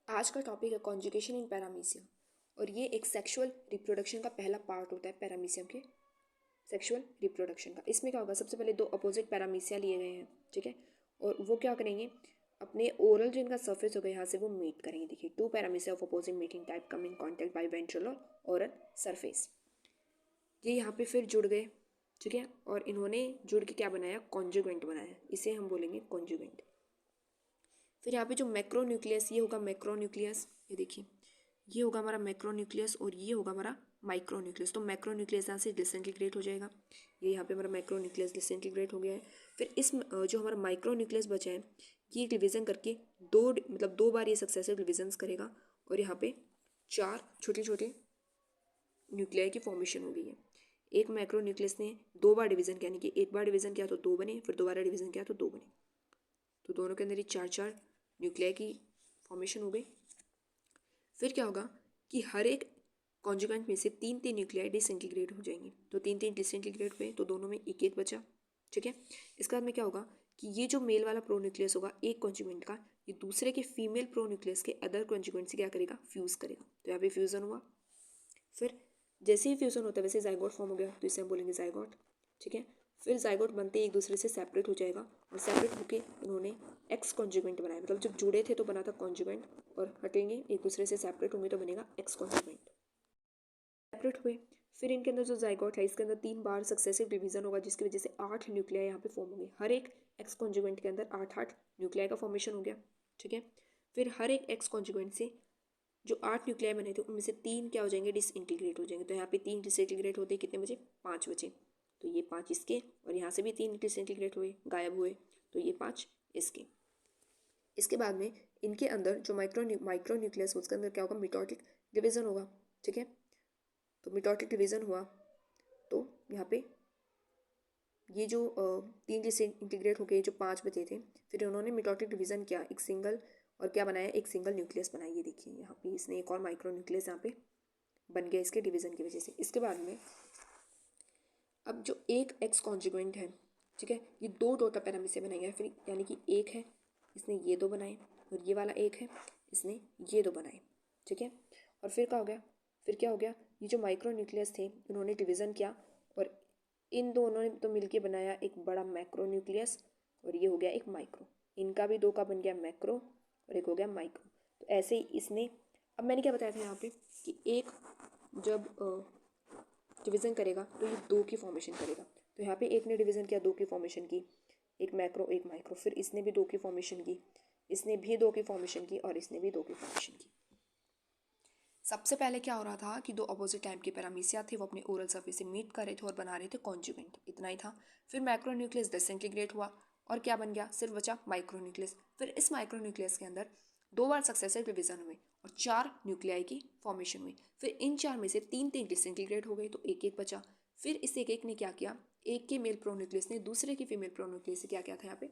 आज का टॉपिक है कॉन्जुगेशन इन पैरामीशियम और ये एक सेक्सुअल रिप्रोडक्शन का पहला पार्ट होता है पैरामीशियम के सेक्सुअल रिप्रोडक्शन का। इसमें क्या होगा, सबसे पहले दो अपोजिट पैरामीशिया लिए गए हैं, ठीक है, और वो क्या करेंगे, अपने ओरल जो इनका सर्फेस होगा यहाँ से वो मीट करेंगे। देखिए, two paramecia of opposite meeting type come in contact by ventral और ओरल सरफेस। ये यहाँ पे फिर जुड़ गए, ठीक है, और इन्होंने जुड़ के क्या बनाया, कॉन्जुगेंट बनाया, इसे हम बोलेंगे कॉन्जुगेंट। फिर यहाँ पे जो मैक्रोन्यूक्लियस, ये होगा मैक्रोन्यूक्लियस, ये देखिए ये होगा हमारा मैक्रोन्यूक्लियस और ये होगा हमारा माइक्रोन्यूक्लियस। तो मैक्रोन्यूक्लियस यहाँ से डिसइंटीग्रेट हो जाएगा, ये यहाँ पे हमारा मैक्रोन्यूक्लियस डिसइंटीग्रेट हो गया है। फिर इस जो हमारा माइक्रोन्यूक्लियस बचा है ये डिवीज़न करके दो बार ये सक्सेसिव डिविजन्स करेगा और यहाँ पे 4 छोटे छोटे न्यूक्लियाई की फॉर्मेशन हो गई है। एक मैक्रोन्यूक्लियस ने 2 बार डिवीज़न किया, यानी कि एक बार डिवीज़न किया तो 2 बने, फिर दोबारा डिवीज़न किया तो 2 बने, तो दोनों के अंदर ये 4 न्यूक्लियाई की फॉर्मेशन हो गई। फिर क्या होगा कि हर एक कॉन्जुगेंट में से 3 न्यूक्लियाई डिसइंटीग्रेट हो जाएंगे, तो 3 डिसइंटीग्रेट हुए तो दोनों में एक एक बचा, ठीक है। इसके बाद में क्या होगा कि ये जो मेल वाला प्रोन्यूक्लियस होगा एक कॉन्जुगेंट का, ये दूसरे के फीमेल प्रोन्यूक्लियस के अदर कॉन्जुगेंट से क्या करेगा, फ्यूज़ करेगा। तो यहाँ पे फ्यूज़न हुआ। फिर जैसे ही फ्यूज़न होता है वैसे जाइगोट फॉर्म हो गया, तो इसे हम बोलेंगे जाइगोट, ठीक है। फिर जाइगोट बनते एक दूसरे से सेपरेट हो जाएगा और सेपरेट होके उन्होंने एक्स कॉन्जुगेंट बनाया, मतलब जब जुड़े थे तो बना था कॉन्जुगेंट और हटेंगे एक दूसरे से सेपरेट होंगे तो बनेगा एक्स कॉन्जुगेंट। सेपरेट हुए, फिर इनके अंदर जो जाइगोट है इसके अंदर 3 बार सक्सेसिव डिवीजन होगा जिसकी वजह से 8 न्यूक्लियाई यहाँ पे फॉर्म होंगे। हर एक एक्स कॉन्जुगेंट के अंदर 8 न्यूक्लियाई का फॉर्मेशन हो गया, ठीक है। फिर हर एक एक्स कॉन्जुगेंट से जो 8 न्यूक्लियाई बने थे उनमें से 3 क्या हो जाएंगे, डिसइंटीग्रेट हो जाएंगे। तो यहाँ पे 3 डिसइंटीग्रेट होते कितने बचे, 5 बचे, तो ये 5 इसके और यहाँ से भी 3 डिसइंटीग्रेट हुए, गायब हुए, तो ये 5 इसके। इसके बाद में इनके अंदर जो माइक्रोन्यूक्लियस उसके अंदर क्या होगा, मिटोटिक डिवीजन होगा, ठीक है। तो मिटोटिक डिवीजन हुआ तो यहाँ पे ये जो 3 डिसइंटीग्रेट हो गए, जो 5 बचे थे, फिर उन्होंने मिटोटिक डिवीजन किया, एक सिंगल और क्या बनाया, एक सिंगल न्यूक्लियस बनाया। ये देखिए यहाँ पे इसने एक और माइक्रो न्यूक्लियस यहाँ पे बन गया इसके डिवीजन की वजह से। इसके बाद में अब जो एक एक्स कॉन्जुगेंट है, ठीक है, ये 2 डॉटर पैरामीशिया बनाएंगे, फिर यानी कि एक है इसने ये 2 बनाए और ये वाला एक है इसने ये 2 बनाए, ठीक है। और फिर क्या हो गया, फिर क्या हो गया, ये जो माइक्रो न्यूक्लियस थे उन्होंने डिवीज़न किया और इन दोनों ने तो मिलके बनाया एक बड़ा मैक्रो न्यूक्लियस और ये हो गया एक माइक्रो। इनका भी 2 का बन गया मैक्रो और एक हो गया माइक्रो। तो ऐसे ही इसने, अब मैंने क्या बताया था यहाँ पे कि एक जब डिवीज़न करेगा तो ये 2 की फॉर्मेशन करेगा। तो यहाँ पे एक ने डिवीज़न किया, 2 की फॉर्मेशन की, एक मैक्रो एक माइक्रो। फिर इसने भी 2 की फॉर्मेशन की, इसने भी 2 की फॉर्मेशन की और इसने भी 2 की फॉर्मेशन की। सबसे पहले क्या हो रहा था कि 2 अपोजिट टाइप के पैरामीशिया थे, वो अपने ओरल सरफेस से मीट कर रहे थे और बना रहे थे कॉन्जुगेंट, इतना ही था। फिर मैक्रोन्यूक्लियस डिसइंटीग्रेट हुआ और क्या बन गया, सिर्फ बचा माइक्रोन्यूक्लियस। फिर इस माइक्रोन्यूक्लियस के अंदर 2 बार सक्सेसिव डिवीजन हुए और 4 न्यूक्लियाई की फॉर्मेशन हुई। फिर इन 4 में से 3 डिसइंटीग्रेट हो गए तो एक एक बचा। फिर इस एक ने क्या किया, एक के मेल प्रोन्यूक्लियस ने दूसरे की फीमेल प्रोन्यूक्लियस से क्या किया था, यहाँ पे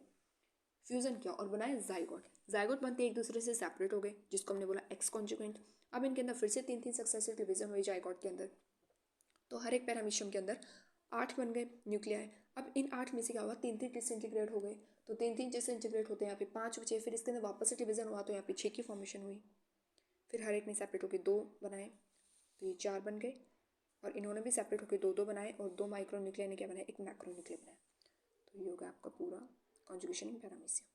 फ्यूजन किया और बनाया जाइगोट। जाइगोट बनते एक दूसरे से सेपरेट हो गए जिसको हमने बोला एक्स कॉन्जुगेंट। अब इनके अंदर फिर से 3 सक्सेसिव डिवीजन हुई जाइगोट के अंदर, तो हर एक पैरामीशियम के अंदर 8 बन गए न्यूक्लियाई। अब इन 8 में से क्या हुआ, 3 डिसइंटीग्रेट हो गए, तो 3 डिसइंटीग्रेट होते हैं, यहाँ पे 5 बचे। फिर इसके अंदर वापस से डिवीजन हुआ तो यहाँ पे 6 की फॉर्मेशन हुई। फिर हर एक ने सेपरेट होकर 2 बनाए तो ये 4 बन गए और इन्होंने भी सेपरेट होकर 2 बनाए और 2 माइक्रो न्यूक्लियाई ने क्या बनाया, एक मैक्रो न्यूक्लियाई बनाया। तो ये होगा आपका पूरा कॉन्जुगेशन इन पैरामीशियम।